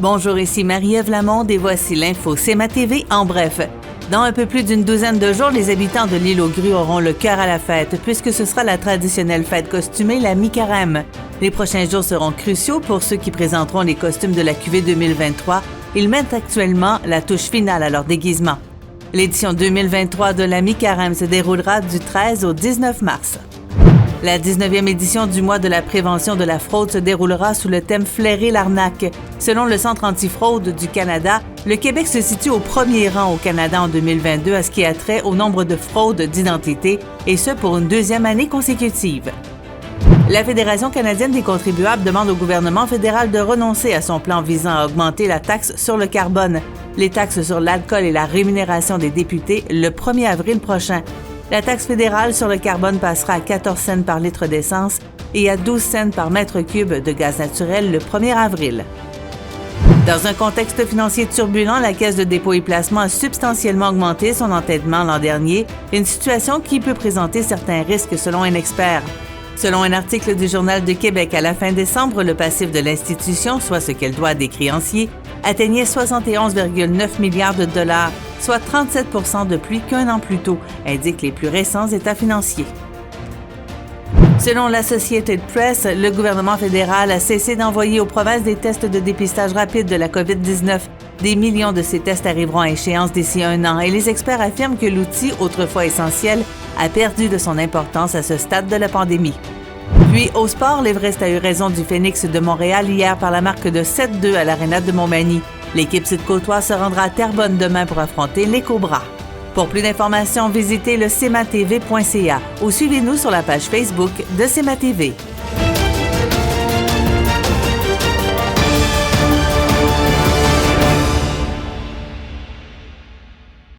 Bonjour, ici Marie-Ève Lamonde et voici l'info CMA TV en bref. Dans un peu plus d'une douzaine de jours, les habitants de l'île aux Grues auront le cœur à la fête puisque ce sera la traditionnelle fête costumée, la mi-carême. Les prochains jours seront cruciaux pour ceux qui présenteront les costumes de la cuvée 2023. Ils mettent actuellement la touche finale à leur déguisement. L'édition 2023 de la mi-carême se déroulera du 13 au 19 mars. La 19e édition du mois de la prévention de la fraude se déroulera sous le thème « Flairer l'arnaque ». Selon le Centre antifraude du Canada, le Québec se situe au premier rang au Canada en 2022 à ce qui a trait au nombre de fraudes d'identité, et ce pour une deuxième année consécutive. La Fédération canadienne des contribuables demande au gouvernement fédéral de renoncer à son plan visant à augmenter la taxe sur le carbone, les taxes sur l'alcool et la rémunération des députés le 1er avril prochain. La taxe fédérale sur le carbone passera à 14 cents par litre d'essence et à 12 cents par mètre cube de gaz naturel le 1er avril. Dans un contexte financier turbulent, la Caisse de dépôt et placement a substantiellement augmenté son endettement l'an dernier, une situation qui peut présenter certains risques selon un expert. Selon un article du Journal de Québec, à la fin décembre, le passif de l'institution, soit ce qu'elle doit à des créanciers, atteignait 71,9 milliards de dollars, soit 37 % de plus qu'un an plus tôt, indiquent les plus récents états financiers. Selon l'Associated Press, le gouvernement fédéral a cessé d'envoyer aux provinces des tests de dépistage rapide de la COVID-19. Des millions de ces tests arriveront à échéance d'ici un an et les experts affirment que l'outil, autrefois essentiel, a perdu de son importance à ce stade de la pandémie. Puis, au sport, l'Everest a eu raison du Phoenix de Montréal hier par la marque de 7-2 à l'Aréna de Montmagny. L'équipe sud-côtoise se rendra à Terrebonne demain pour affronter les Cobras. Pour plus d'informations, visitez le cmatv.ca ou suivez-nous sur la page Facebook de CMA TV.